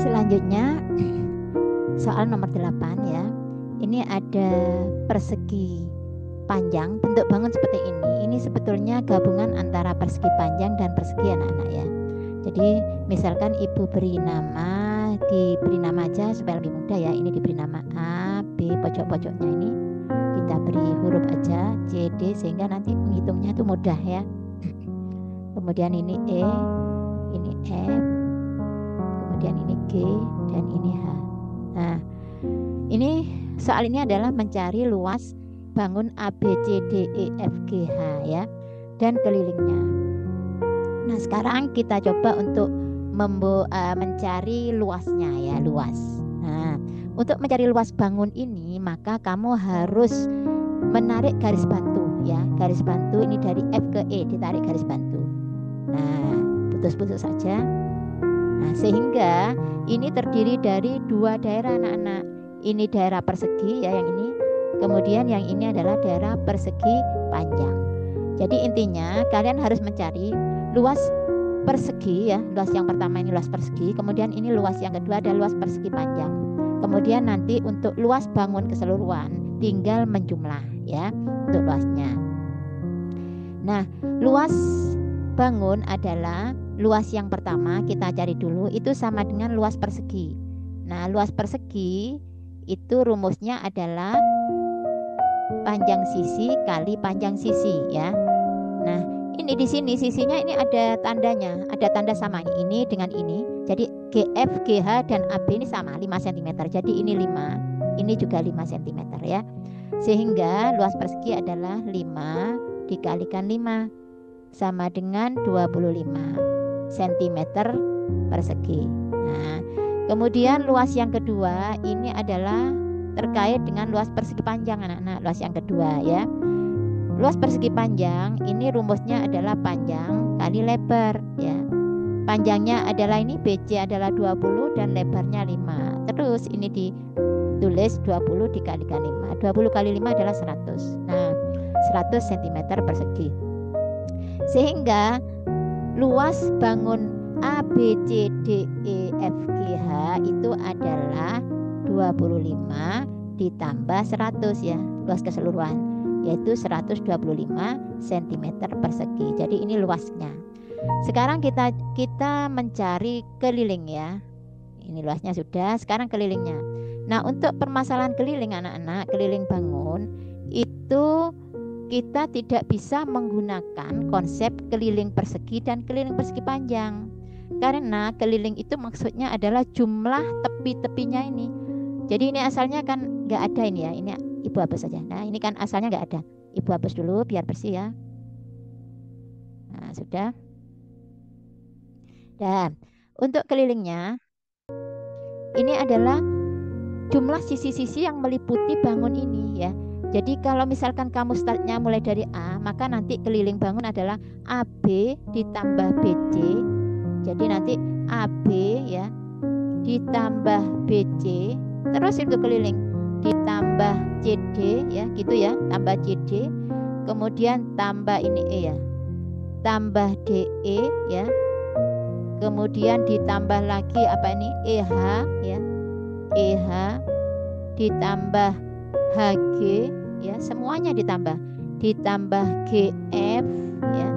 Selanjutnya soal nomor 8 ya. Ini ada persegi panjang, bentuk bangun seperti ini. Ini sebetulnya gabungan antara persegi panjang dan persegi anak-anak ya. Jadi misalkan ibu beri nama, diberi nama aja supaya lebih mudah ya. Ini diberi nama A, B, pojok-pojoknya ini kita beri huruf aja C, D, sehingga nanti menghitungnya itu mudah ya. Kemudian ini E, ini F, kemudian ini G, dan ini H. Nah, ini soal ini adalah mencari luas bangun A, B, C, D, E, F, G, H ya, dan kelilingnya. Nah, sekarang kita coba untuk mencari luasnya ya, luas. Nah, untuk mencari luas bangun ini, maka kamu harus menarik garis bantu ya. Garis bantu ini dari F ke E, ditarik garis bantu. Nah, putus-putus saja. Nah, sehingga ini terdiri dari dua daerah anak-anak. Ini daerah persegi ya, yang ini. Kemudian yang ini adalah daerah persegi panjang. Jadi intinya kalian harus mencari luas persegi ya. Luas yang pertama ini luas persegi. Kemudian ini luas yang kedua adalah luas persegi panjang. Kemudian nanti untuk luas bangun keseluruhan tinggal menjumlah ya untuk luasnya. Nah, luas bangun adalah luas yang pertama, kita cari dulu, itu sama dengan luas persegi. Nah, luas persegi itu rumusnya adalah panjang sisi kali panjang sisi ya. Nah, ini di sini sisinya ini ada tandanya, ada tanda sama ini dengan ini. Jadi GF, GH dan AB ini sama 5 cm. Jadi ini 5, ini juga 5 cm ya. Sehingga luas persegi adalah 5 dikalikan 5 sama dengan 25 cm persegi. Nah, kemudian luas yang kedua ini adalah terkait dengan luas persegi panjang anak-anak. Luas yang kedua ya. Luas persegi panjang ini rumusnya adalah panjang kali lebar ya. Panjangnya adalah ini BC adalah 20 dan lebarnya 5. Terus ini ditulis 20 dikalikan 5. 20 kali 5 adalah 100. Nah, 100 cm persegi. Sehingga luas bangun A, B, C, D, E, F, G, H itu adalah 25 ditambah 100 ya, luas keseluruhan, yaitu 125 cm persegi. Jadi ini luasnya. Sekarang kita mencari keliling ya. Ini luasnya sudah, sekarang kelilingnya. Nah, untuk permasalahan keliling anak-anak, keliling bangun itu kita tidak bisa menggunakan konsep keliling persegi dan keliling persegi panjang. Karena keliling itu maksudnya adalah jumlah tepi-tepinya ini. Jadi ini asalnya kan nggak ada ini ya. Ini ibu hapus saja. Nah, ini kan asalnya nggak ada. Ibu hapus dulu biar bersih ya. Nah, sudah. Dan untuk kelilingnya ini adalah jumlah sisi-sisi yang meliputi bangun ini ya. Jadi kalau misalkan kamu startnya mulai dari A, maka nanti keliling bangun adalah AB ditambah BC. Jadi nanti AB ya ditambah BC, terus itu keliling ditambah CD ya, gitu ya, tambah CD. Kemudian tambah ini E ya, tambah DE ya. Kemudian ditambah lagi apa ini EH ya, EH ditambah HG ya, semuanya ditambah GF ya,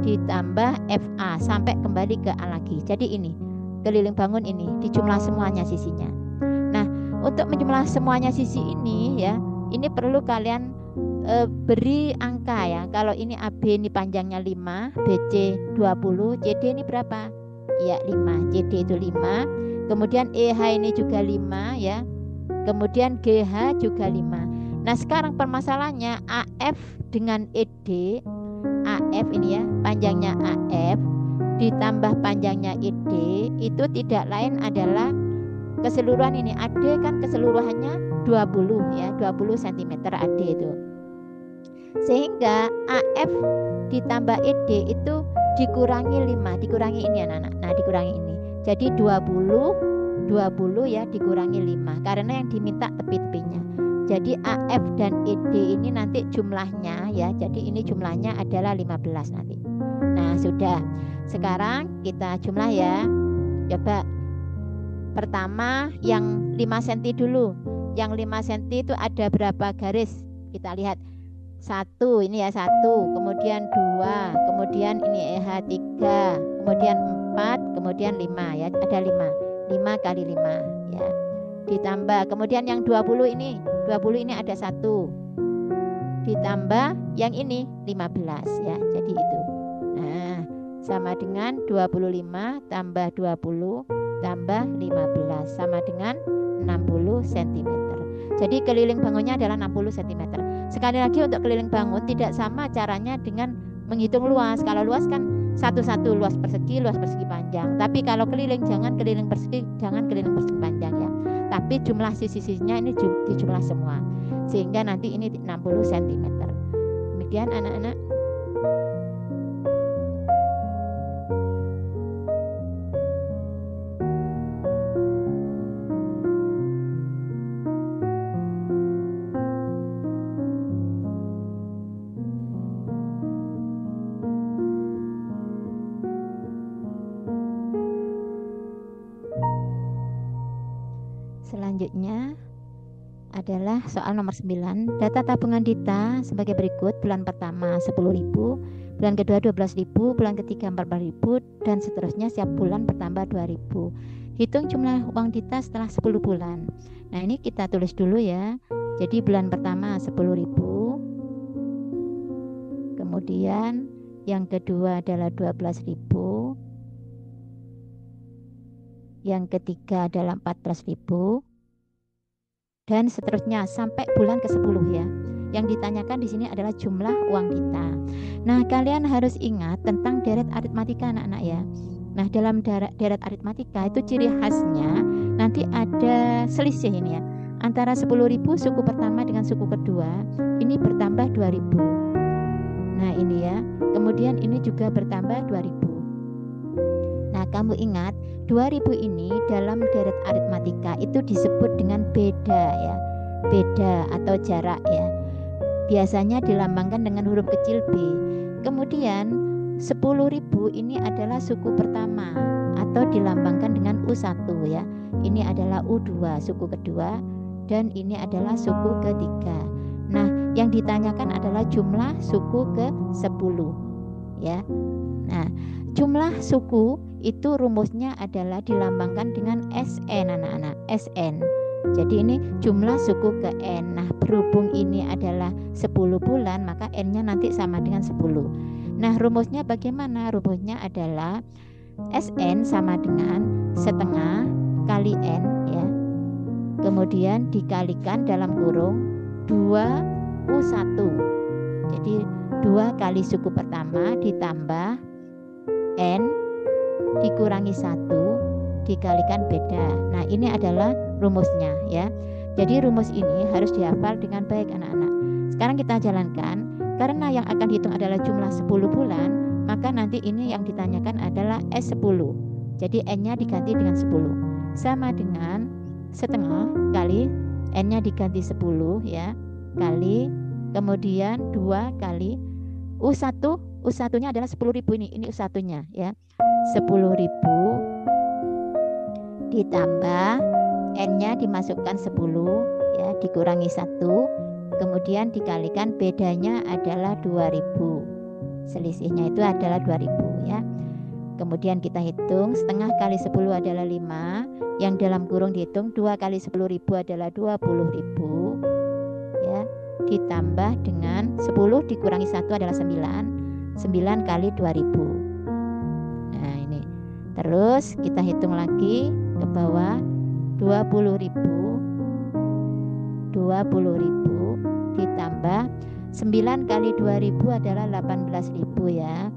ditambah FA sampai kembali ke A lagi. Jadi ini keliling bangun ini dijumlah semuanya sisinya. Nah, untuk menjumlah semuanya sisi ini ya, ini perlu kalian beri angka ya. Kalau ini AB ini panjangnya 5, BC 20, CD ini berapa? Ya 5, CD itu 5. Kemudian EH ini juga 5 ya. Kemudian GH juga 5. Nah, sekarang permasalahannya AF dengan ED. AF ini ya, panjangnya AF ditambah panjangnya ED itu tidak lain adalah keseluruhan ini. AD kan keseluruhannya 20 ya, 20 cm AD itu. Sehingga AF ditambah ED itu dikurangi 5, dikurangi ini anak-anak. Nah, dikurangi ini. Jadi 20 ya dikurangi 5 karena yang diminta tepi-tepinya. Jadi AF dan ED ini nanti jumlahnya ya. Jadi ini jumlahnya adalah 15 nanti. Nah, sudah. Sekarang kita jumlah ya. Coba Pertama yang 5 cm dulu. Yang 5 cm itu ada berapa garis? Kita lihat. 1 ini ya, 1, kemudian 2, kemudian ini EH 3, kemudian 4, kemudian 5 ya, ada 5 kali 5 ya. Ditambah kemudian yang 20 ini ada 1. Ditambah yang ini 15 ya. Jadi itu. Nah, sama dengan 25 tambah 20 tambah 15 sama dengan 60 cm. Jadi keliling bangunnya adalah 60 cm. Sekali lagi untuk keliling bangun tidak sama caranya dengan menghitung luas. Kalau luas kan satu-satu, luas persegi panjang. Tapi kalau keliling jangan keliling persegi panjang ya. Tapi jumlah sisi-sisinya ini dijumlah semua. Sehingga nanti ini 60 cm. Demikian anak-anak. Selanjutnya adalah soal nomor 9. Data tabungan Dita sebagai berikut. Bulan pertama 10.000, bulan kedua 12.000, bulan ketiga 14.000 dan seterusnya setiap bulan bertambah 2.000. Hitung jumlah uang Dita setelah 10 bulan. Nah, ini kita tulis dulu ya. Jadi bulan pertama 10.000. Kemudian yang kedua adalah 12.000. Yang ketiga adalah 14.000 dan seterusnya sampai bulan ke-10 ya. Yang ditanyakan di sini adalah jumlah uang Dita. Nah, kalian harus ingat tentang deret aritmatika anak-anak ya. Nah, dalam deret aritmatika itu ciri khasnya nanti ada selisih ini ya. Antara 10.000 suku pertama dengan suku kedua ini bertambah 2.000. Nah, ini ya. Kemudian ini juga bertambah 2.000. Nah, kamu ingat 2.000 ini dalam deret aritmatika itu disebut dengan beda ya. Beda atau jarak ya. Biasanya dilambangkan dengan huruf kecil B. Kemudian 10.000 ini adalah suku pertama atau dilambangkan dengan U1 ya. Ini adalah U2 suku kedua dan ini adalah suku ketiga. Nah, yang ditanyakan adalah jumlah suku ke-10 ya. Nah, jumlah suku itu rumusnya adalah dilambangkan dengan SN anak-anak, SN. Jadi ini jumlah suku ke N. Nah, berhubung ini adalah 10 bulan, maka N-nya nanti sama dengan 10. Nah, rumusnya bagaimana? Rumusnya adalah SN sama dengan setengah kali N ya. Kemudian dikalikan dalam kurung 2U1. Jadi 2 kali suku pertama ditambah N dikurangi 1 dikalikan beda. Nah, ini adalah rumusnya ya. Jadi rumus ini harus dihafal dengan baik anak-anak. Sekarang kita jalankan. Karena yang akan dihitung adalah jumlah 10 bulan, maka nanti ini yang ditanyakan adalah S10. Jadi N-nya diganti dengan 10. Sama dengan setengah kali N-nya diganti 10 ya, kali kemudian 2 kali U1. U1-nya adalah 10.000 ini U1-nya ya. 10.000 ditambah N-nya dimasukkan 10 ya, dikurangi 1, kemudian dikalikan bedanya adalah 2.000. Selisihnya itu adalah 2.000 ya. Kemudian kita hitung setengah kali 10 adalah 5, yang dalam kurung dihitung 2 kali 10.000 adalah 20.000 ya, ditambah dengan 10 dikurangi 1 adalah 9 kali 2.000. Nah, ini terus kita hitung lagi ke bawah 20.000 ditambah 9 kali 2.000 adalah 18.000 ya.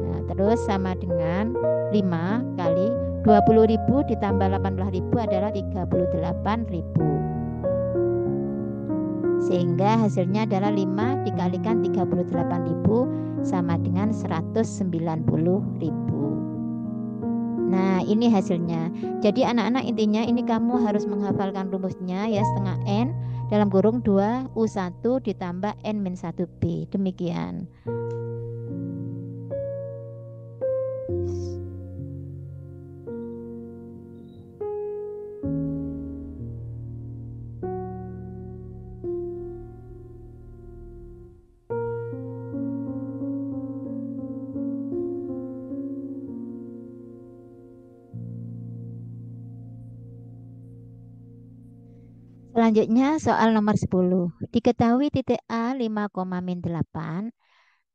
Nah, terus sama dengan 5 kali 20.000 ditambah 18.000 adalah 38.000. Sehingga hasilnya adalah 5 dikalikan 38.000 sama dengan 190.000. Nah, ini hasilnya. Jadi anak-anak intinya ini kamu harus menghafalkan rumusnya ya, setengah N dalam kurung 2U1 ditambah N-1B. Demikian. Selanjutnya soal nomor 10. Diketahui titik A 5, min 8,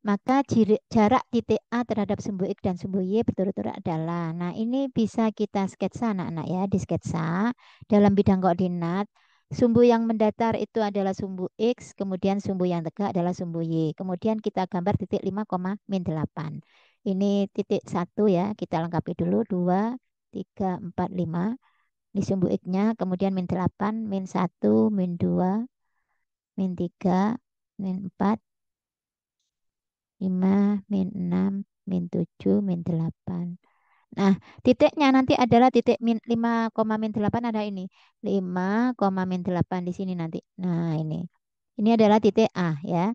maka jarak titik A terhadap sumbu X dan sumbu Y berturut-turut adalah. Nah, ini bisa kita sketsa anak-anak ya, di sketsa dalam bidang koordinat. Sumbu yang mendatar itu adalah sumbu X, kemudian sumbu yang tegak adalah sumbu Y. Kemudian kita gambar titik 5, min 8. Ini titik 1 ya, kita lengkapi dulu 2, 3, 4, 5. Di sumbu X-nya, kemudian min 8, min 1, min 2, min 3, min 4, 5, min 6, min 7, min 8. Nah, titiknya nanti adalah titik min 5, min 8 ada ini. 5, min 8 di sini nanti. Nah, ini. Ini adalah titik A ya.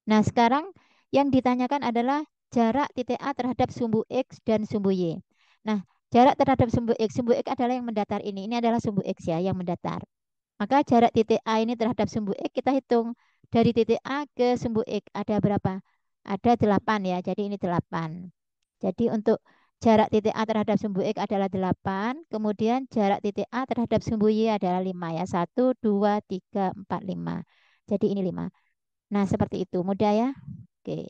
Nah, sekarang yang ditanyakan adalah jarak titik A terhadap sumbu X dan sumbu Y. Nah, jarak terhadap sumbu X adalah yang mendatar ini. Ini adalah sumbu X ya, yang mendatar. Maka jarak titik A ini terhadap sumbu X kita hitung. Dari titik A ke sumbu X ada berapa? Ada 8 ya, jadi ini 8. Jadi untuk jarak titik A terhadap sumbu X adalah 8. Kemudian jarak titik A terhadap sumbu Y adalah 5 ya. 1, 2, 3, 4, 5. Jadi ini 5. Nah, seperti itu. Mudah ya? Oke.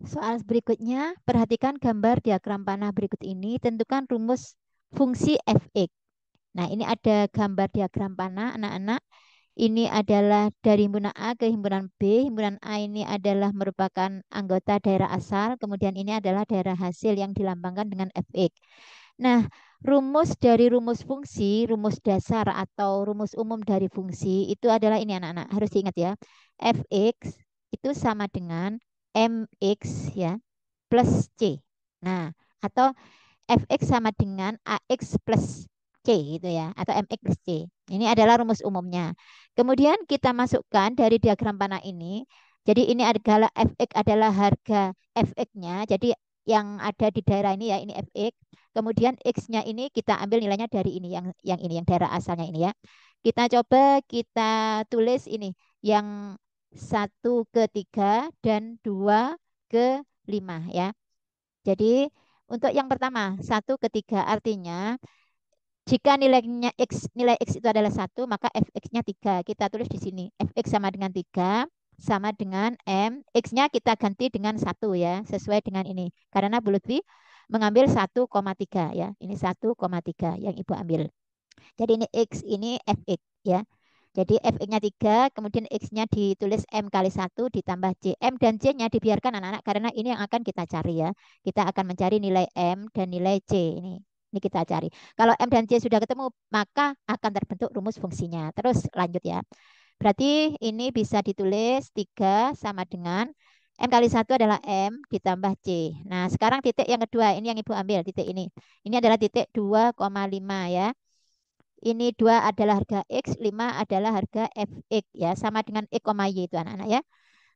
Soal berikutnya, perhatikan gambar diagram panah berikut ini. Tentukan rumus fungsi fx. Nah, ini ada gambar diagram panah, anak-anak. Ini adalah dari himpunan A ke himpunan B. Himpunan A ini adalah merupakan anggota daerah asal. Kemudian ini adalah daerah hasil yang dilambangkan dengan fx. Nah, rumus dari rumus fungsi, rumus dasar atau rumus umum dari fungsi itu adalah ini anak-anak. Harus diingat ya. Fx itu sama dengan mx ya plus c. Nah, atau fx sama dengan ax plus c gitu ya, atau mx plus c. Ini adalah rumus umumnya. Kemudian kita masukkan dari diagram panah ini. Jadi ini adalah fx adalah harga fx-nya. Jadi yang ada di daerah ini ya, ini fx. Kemudian x-nya ini kita ambil nilainya dari ini yang ini yang daerah asalnya ini ya. Kita coba kita tulis ini yang 1 ke 3 dan 2 ke 5 ya. Jadi untuk yang pertama 1 ke 3 artinya jika nilai x itu adalah 1 maka fx-nya 3. Kita tulis di sini fx sama dengan 3 sama dengan m. X-nya kita ganti dengan 1 ya, sesuai dengan ini. Karena Bu Lutfi mengambil 1,3 ya. Ini 1,3 yang Ibu ambil. Jadi ini X, ini Fx ya. Jadi Fx-nya 3, kemudian X-nya ditulis M kali 1 ditambah C. M dan C-nya dibiarkan anak-anak karena ini yang akan kita cari ya. Kita akan mencari nilai M dan nilai C ini. Ini kita cari. Kalau M dan C sudah ketemu, maka akan terbentuk rumus fungsinya. Terus lanjut ya. Berarti ini bisa ditulis 3 sama dengan M kali 1 adalah M ditambah C. Nah, sekarang titik yang kedua, ini yang Ibu ambil, titik ini. Ini adalah titik 2,5 ya. Ini 2 adalah harga X, 5 adalah harga Fx ya, sama dengan X, Y itu anak-anak ya.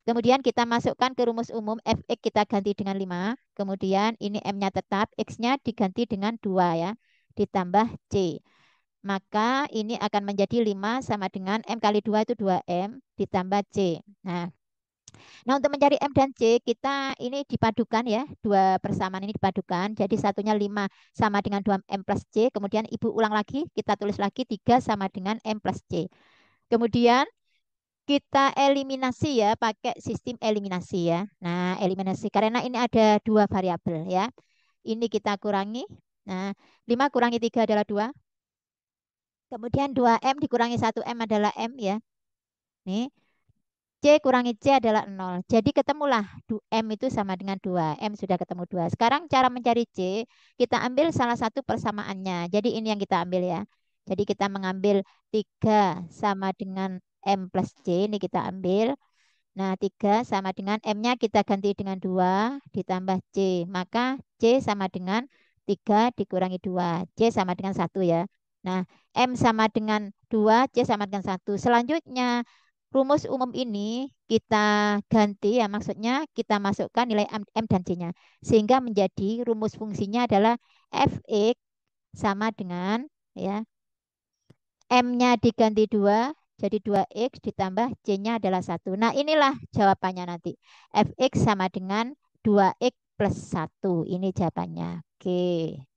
Kemudian kita masukkan ke rumus umum Fx kita ganti dengan 5. Kemudian ini M-nya tetap, X-nya diganti dengan 2 ya, ditambah C. Maka ini akan menjadi 5 sama dengan M kali 2 itu 2M ditambah C. Nah, untuk mencari M dan C, kita ini dipadukan ya, dua persamaan ini dipadukan. Jadi satunya 5 sama dengan 2M plus C. Kemudian Ibu ulang lagi, kita tulis lagi 3 sama dengan M plus C. Kemudian kita eliminasi ya, pakai sistem eliminasi ya. Nah, eliminasi karena ini ada dua variabel ya. Ini kita kurangi. Nah, 5 kurangi 3 adalah 2. Kemudian 2M dikurangi 1M adalah M ya. Nih, C kurangi C adalah 0. Jadi ketemulah M itu sama dengan 2. M sudah ketemu 2. Sekarang cara mencari C, kita ambil salah satu persamaannya. Jadi ini yang kita ambil ya. Jadi kita mengambil 3 sama dengan M plus C. Ini kita ambil. Nah, 3 sama dengan M-nya kita ganti dengan 2 ditambah C. Maka C sama dengan 3 dikurangi 2. C sama dengan 1 ya. Nah, M sama dengan 2, C sama dengan 1. Selanjutnya, rumus umum ini kita ganti ya, maksudnya kita masukkan nilai M dan C-nya. Sehingga menjadi rumus fungsinya adalah Fx sama dengan ya M-nya diganti 2, jadi 2X ditambah C-nya adalah 1. Nah, inilah jawabannya nanti. Fx sama dengan 2X plus 1. Ini jawabannya. Oke.